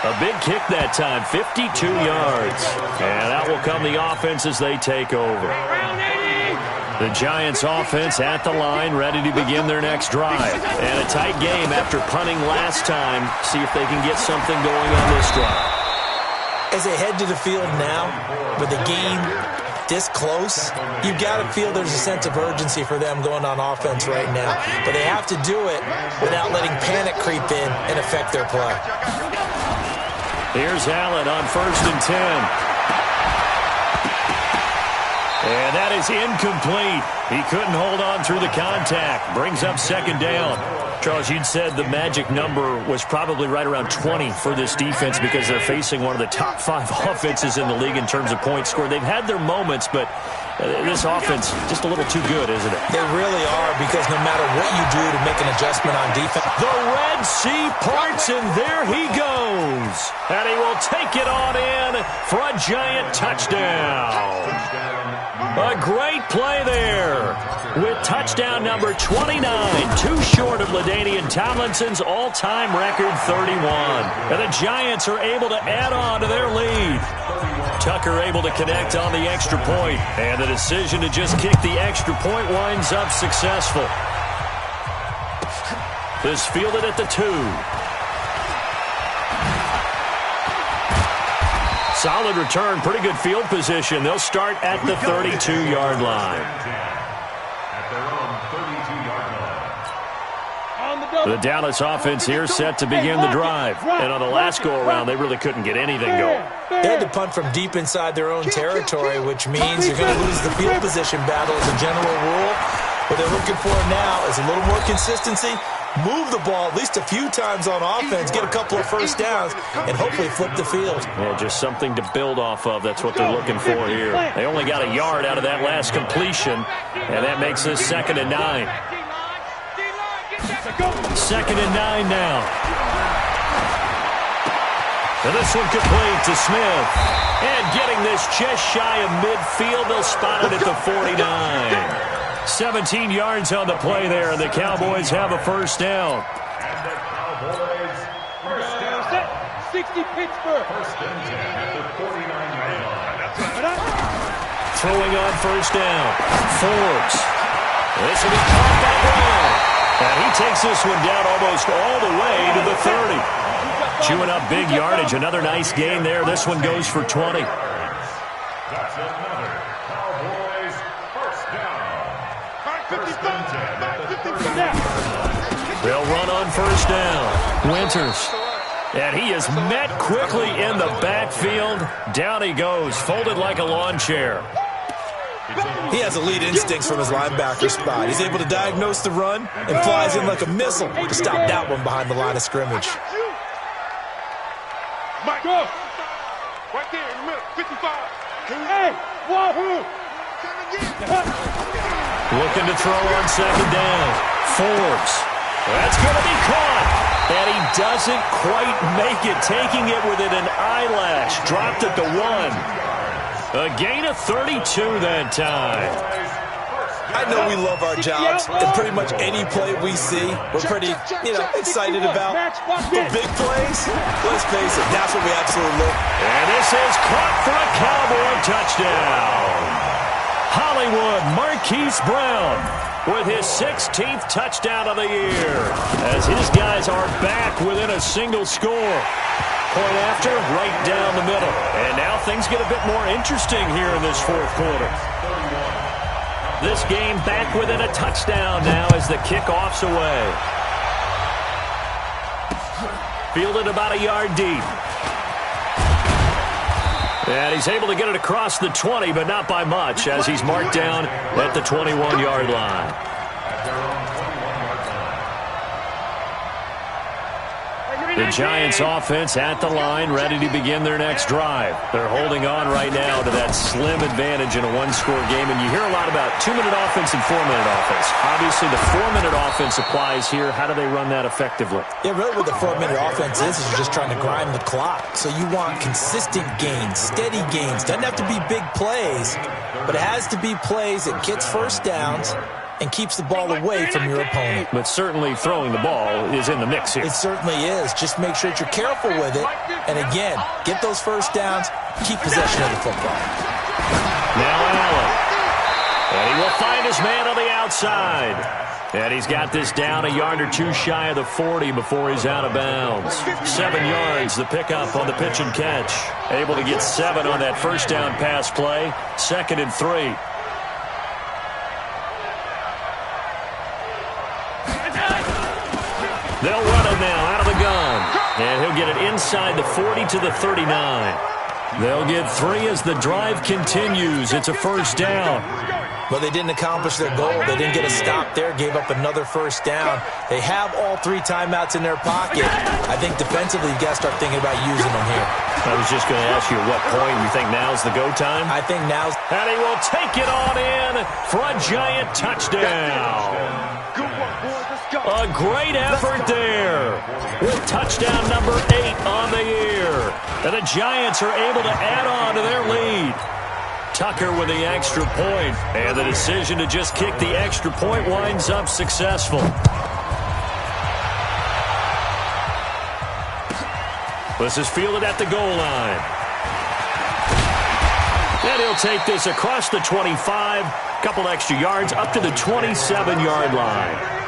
A big kick that time, 52 yards. And that will come the offense as they take over. The Giants offense at the line, ready to begin their next drive. And a tight game after punting last time. See if they can get something going on this drive. As they head to the field now, with the game this close, you've got to feel there's a sense of urgency for them going on offense right now. But they have to do it without letting panic creep in and affect their play. Here's Allen on 1st and 10. And that is incomplete. He couldn't hold on through the contact. Brings up 2nd down. Charles, you'd said the magic number was probably right around 20 for this defense because they're facing one of the top 5 offenses in the league in terms of points scored. They've had their moments, but this offense just a little too good, isn't it? They really are, because no matter what you do to make an adjustment on defense. The Red Sea parts, and there he goes. And he will take it on in for a Giant touchdown. A great play there with touchdown number 29, too short of LaDainian Tomlinson's all-time record 31. And the Giants are able to add on to their lead. Tucker able to connect on the extra point, and the decision to just kick the extra point winds up successful. This fielded at the 2. Solid return, pretty good field position. They'll start at the 32-yard line. The Dallas offense here set to begin the drive. And on the last go-around, they really couldn't get anything going. They had to punt from deep inside their own territory, which means you're going to lose the field position battle as a general rule. What they're looking for now is a little more consistency move the ball at least a few times on offense, get a couple of first downs, and hopefully flip the field. Yeah, just something to build off of. That's what they're looking for here. They only got a yard out of that last completion, and that makes this 2nd and 9. 2nd and 9 now. And this one complete to Smith. And getting this just shy of midfield, they'll spot it at the 49. 17 yards on the play there, and the Cowboys have a first down. And the Cowboys first down. 60 Pittsburgh. First and 10 at the 49-yard line. Throwing on first down. Forbes. This will be caught by Brown. And he takes this one down almost all the way to the 30. Chewing up big yardage. Another nice gain there. This one goes for 20. That's another Cowboys first down. First and 10 at the 30. They'll run on first down. Winters. And he is met quickly in the backfield. Down he goes, folded like a lawn chair. He has elite instincts from his linebacker spot. He's able to diagnose the run and flies in like a missile to stop that one behind the line of scrimmage. Mike, go. Right there in the middle, 55. Hey, wahoo! Looking to throw on second down. Forbes. That's going to be caught. And he doesn't quite make it, taking it within an eyelash. Dropped at the 1. A gain of 32 that time. I know we love our jobs, and pretty much any play we see, we're pretty, excited about. But big plays, let's face it, that's what we absolutely love. And this is caught for a Cowboy touchdown. Hollywood Marquise Brown with his 16th touchdown of the year, as his guys are back within a single score. Point after, right down the middle. And now things get a bit more interesting here in this fourth quarter. This game back within a touchdown now as the kickoff's away. Fielded about a yard deep. And he's able to get it across the 20, but not by much, as he's marked down at the 21-yard line. The Giants offense at the line, ready to begin their next drive. They're holding on right now to that slim advantage in a one-score game. And you hear a lot about 2-minute offense and 4-minute offense. Obviously, the 4-minute offense applies here. How do they run that effectively? Yeah, really what the 4-minute offense is you're just trying to grind the clock. So you want consistent gains, steady gains. Doesn't have to be big plays, but it has to be plays that gets first downs and keeps the ball away from your opponent. But certainly throwing the ball is in the mix here. It certainly is. Just make sure that you're careful with it. And again, get those first downs, keep possession of the football. Now Allen. And he will find his man on the outside. And he's got this down a yard or two shy of the 40 before he's out of bounds. 7 yards, the pickup on the pitch and catch. Able to get 7 on that first down pass play. 2nd and 3. They'll run it now out of the gun. And he'll get it inside the 40 to the 39. They'll get 3 as the drive continues. It's a first down. But they didn't accomplish their goal. They didn't get a stop there, gave up another first down. They have all 3 timeouts in their pocket. I think defensively, you got to start thinking about using them here. I was just going to ask you at what point you think now's the go time? I think now's... And he will take it on in for a Giant touchdown. A great effort there with touchdown number 8 on the year. And the Giants are able to add on to their lead. Tucker with the extra point, and the decision to just kick the extra point winds up successful. This is fielded at the goal line. And he'll take this across the 25, couple extra yards up to the 27-yard line.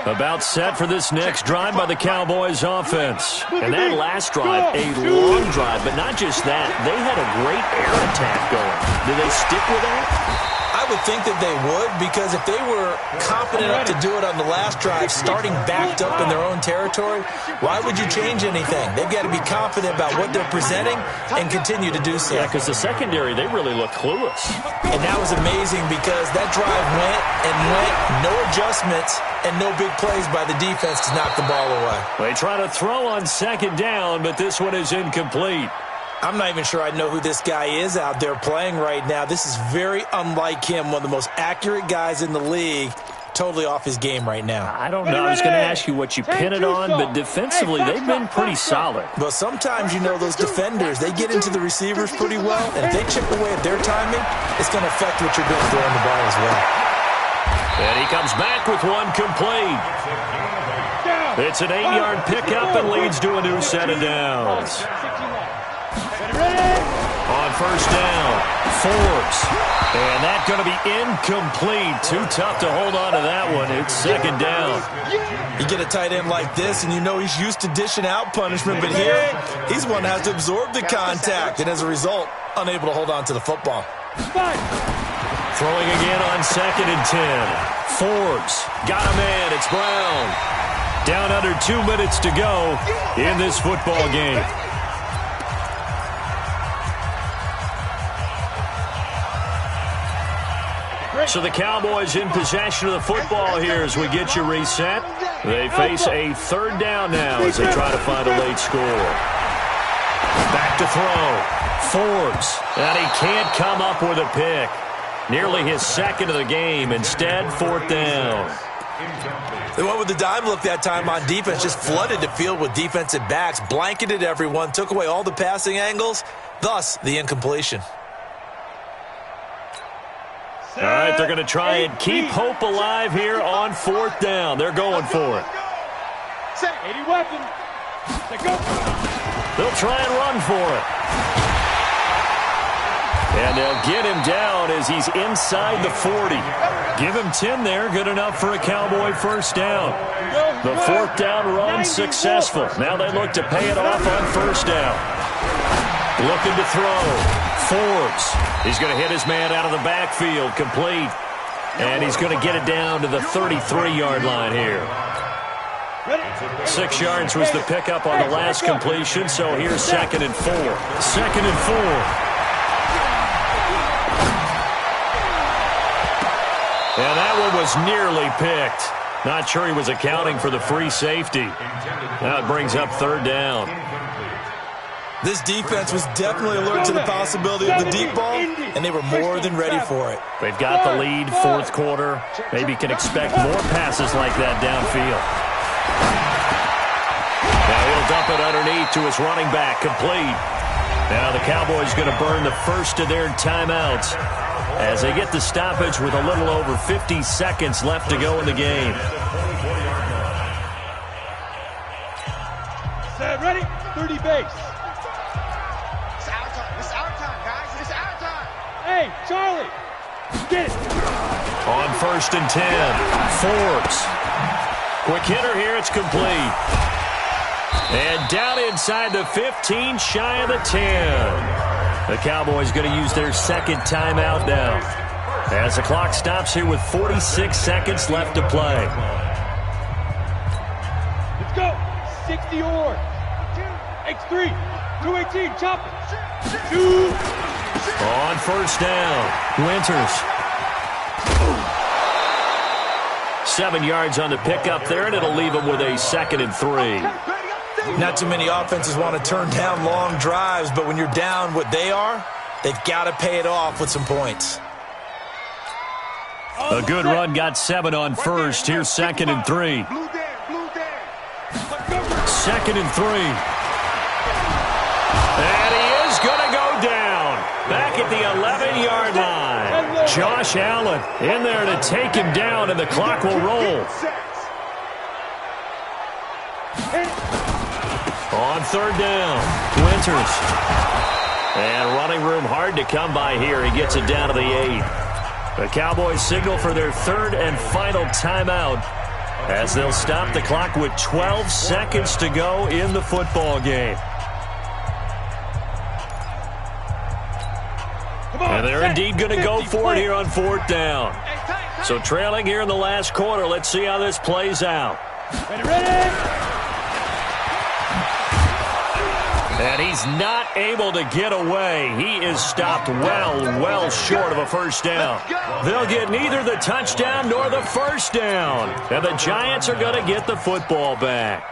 About set for this next drive by the Cowboys offense. And that last drive, a long drive, but not just that. They had a great air attack going. Do they stick with that? I would think that they would, because if they were confident enough to do it on the last drive, starting backed up in their own territory, why would you change anything? They've got to be confident about what they're presenting and continue to do so. Yeah, because the secondary, they really look clueless. And that was amazing because that drive went and went, no adjustments, and no big plays by the defense to knock the ball away. They try to throw on second down, but this one is incomplete. I'm not even sure I know who this guy is out there playing right now. This is very unlike him, one of the most accurate guys in the league. Totally off his game right now. I don't know. I was going to ask you what you pin it on, but defensively, they've been pretty solid. Well, sometimes, you know, those defenders, they get into the receivers pretty well, and if they chip away at their timing, it's going to affect what you're doing throwing the ball as well. And he comes back with one complete. It's an 8-yard pickup and leads to a new set of downs. On first down, Forbes. And that's going to be incomplete. Too tough to hold on to that one. It's second down. You get a tight end like this, and you know he's used to dishing out punishment, but here, he's one that has to absorb the contact, and as a result, unable to hold on to the football. Throwing again on second and 10. Forbes got a man. It's Brown. Down under 2 minutes to go in this football game. So the Cowboys in possession of the football here as we get you reset. They face a third down now as they try to find a late score. Back to throw. Forbes. And he can't come up with a pick. Nearly his second of the game. Instead, fourth down. They went with the dime look that time on defense, just flooded the field with defensive backs, blanketed everyone, took away all the passing angles, thus the incompletion. All right, they're going to try and keep hope alive here on fourth down. They're going for it. 80 weapon. They'll try and run for it. And they'll get him down as he's inside the 40. Give him 10 there, good enough for a Cowboy first down. The fourth down run successful. Now they look to pay it off on first down. Looking to throw. Forbes. He's going to hit his man out of the backfield, complete. And he's going to get it down to the 33-yard line here. 6 yards was the pickup on the last completion, so here's second and 4. Second and 4. And that one was nearly picked. Not sure he was accounting for the free safety. Now it brings up third down. This defense was definitely alert to the possibility of the deep ball, and they were more than ready for it. They've got the lead, fourth quarter. Maybe can expect more passes like that downfield. Now he'll dump it underneath to his running back, complete. Now the Cowboys going to burn the first of their timeouts as they get the stoppage with a little over 50 seconds left to go in the game. Set, ready, 30 base. Hey, Charlie, get it. On first and 10, Forbes. Quick hitter here, it's complete. And down inside the 15, shy of the 10. The Cowboys going to use their second timeout now as the clock stops here with 46 seconds left to play. Let's go. 60 or. X3, 218, chop it. 2. On first down, Winters. 7 yards on the pickup there, and it'll leave him with a second and 3. Not too many offenses want to turn down long drives, but when you're down what they are, they've got to pay it off with some points. A good run, got 7 on first. Here's second and 3. Second and 3. And he is going to go down. Back at the 11-yard line. Josh Allen in there to take him down, and the clock will roll. On third down, Winters. And running room hard to come by here. He gets it down to the 8. The Cowboys signal for their third and final timeout as they'll stop the clock with 12 seconds to go in the football game. And they're indeed going to go for it here on 4th down. So trailing here in the last quarter. Let's see how this plays out. Ready? And he's not able to get away. He is stopped well short of a first down. They'll get neither the touchdown nor the first down. And the Giants are going to get the football back.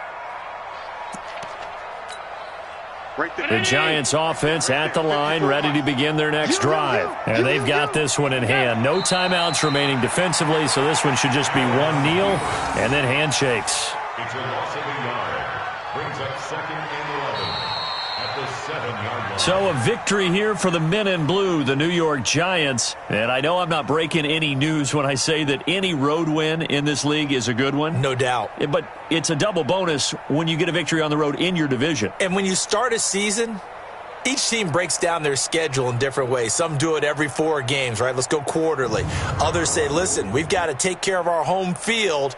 The Giants offense at the line, ready to begin their next drive. And they've got this one in hand. No timeouts remaining defensively, so this one should just be one kneel and then handshakes. It's a loss of a yard. Brings up 2nd and 11 at the 7-yard line. So a victory here for the men in blue, the New York Giants. And I know I'm not breaking any news when I say that any road win in this league is a good one. No doubt. But it's a double bonus when you get a victory on the road in your division. And when you start a season, each team breaks down their schedule in different ways. Some do it every 4 games, right? Let's go quarterly. Others say, listen, we've got to take care of our home field.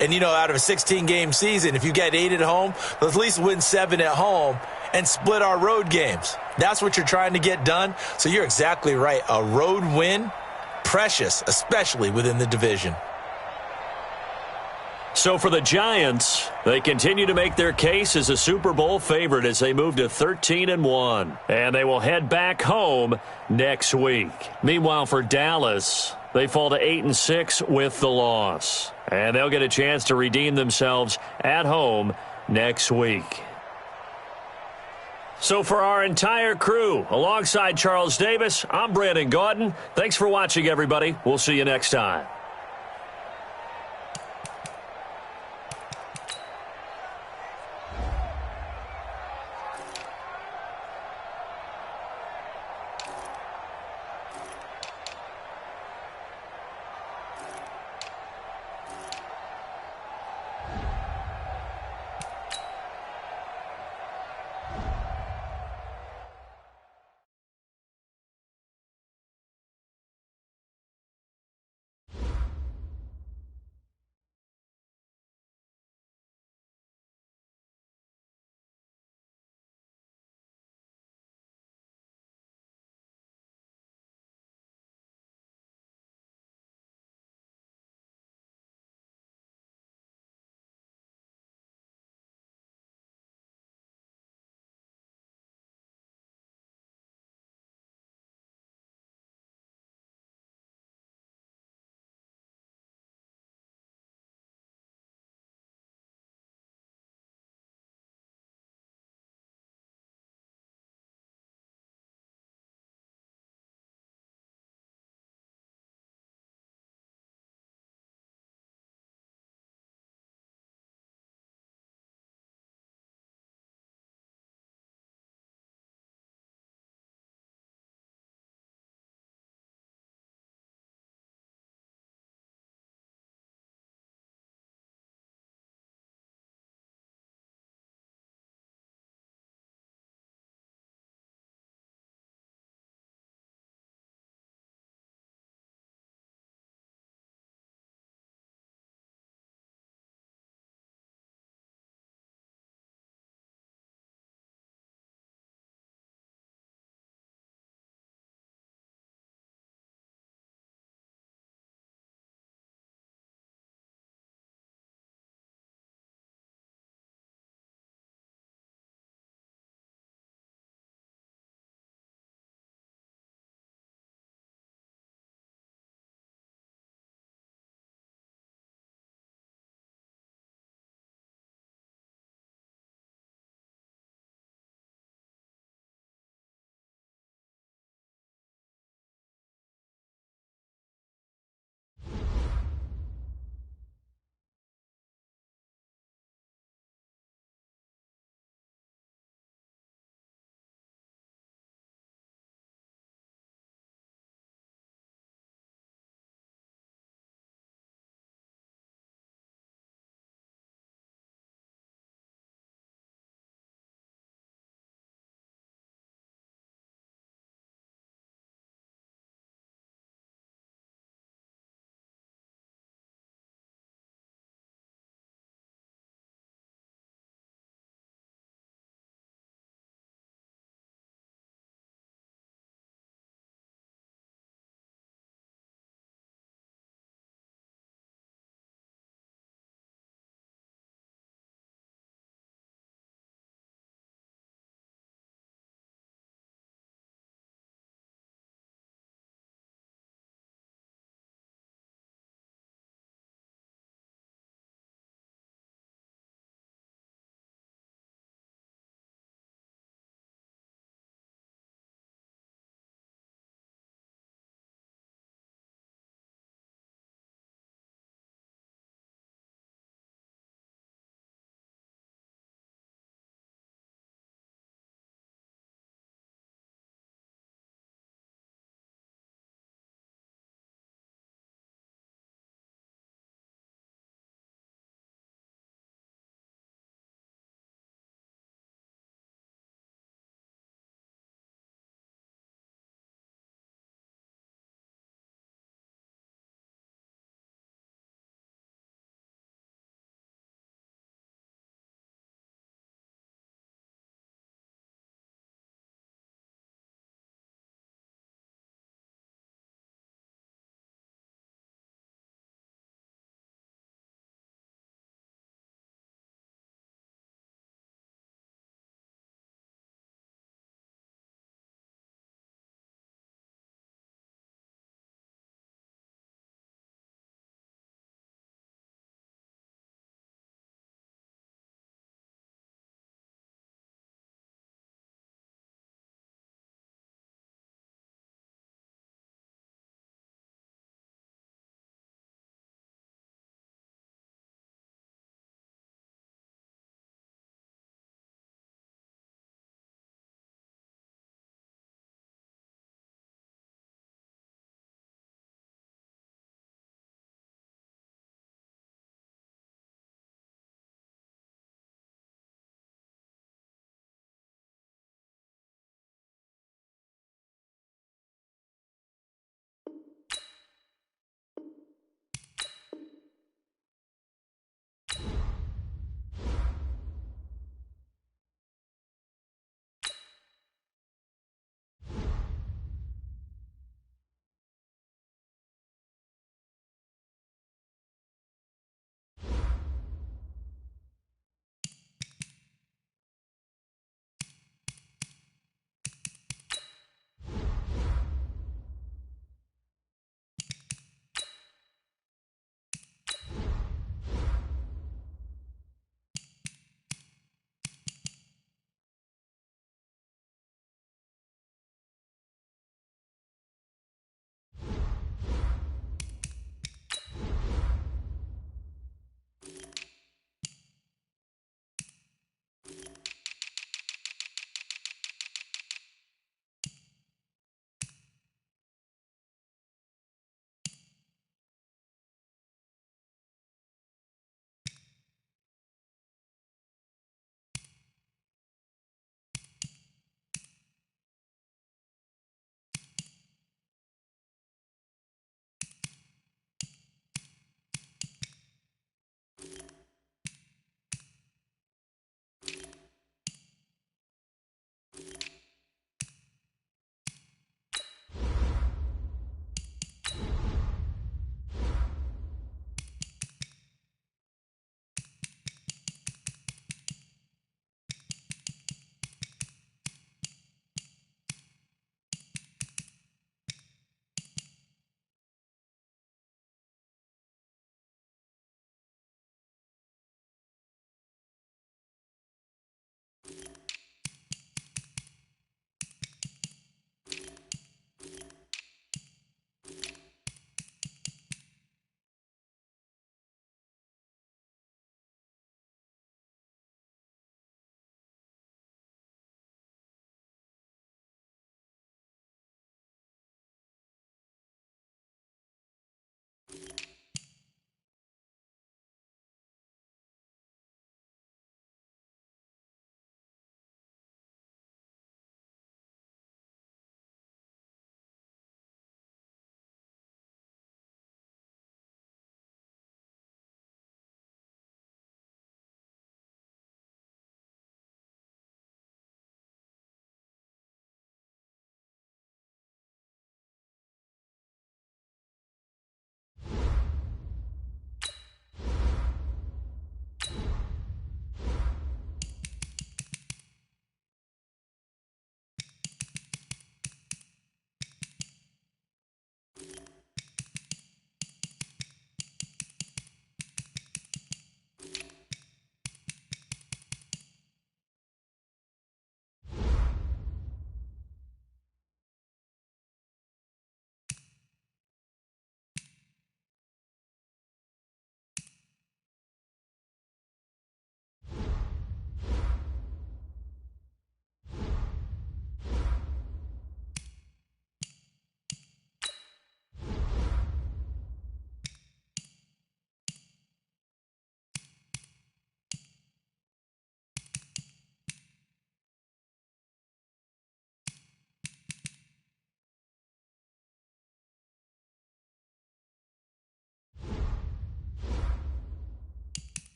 And, you know, out of a 16-game season, if you get 8 at home, let's at least win 7 at home and split our road games. That's what you're trying to get done. So you're exactly right. A road win, precious, especially within the division. So for the Giants, they continue to make their case as a Super Bowl favorite as they move to 13-1. And they will head back home next week. Meanwhile, for Dallas, they fall to 8-6 with the loss. And they'll get a chance to redeem themselves at home next week. So for our entire crew, alongside Charles Davis, I'm Brandon Gaudin. Thanks for watching, everybody. We'll see you next time.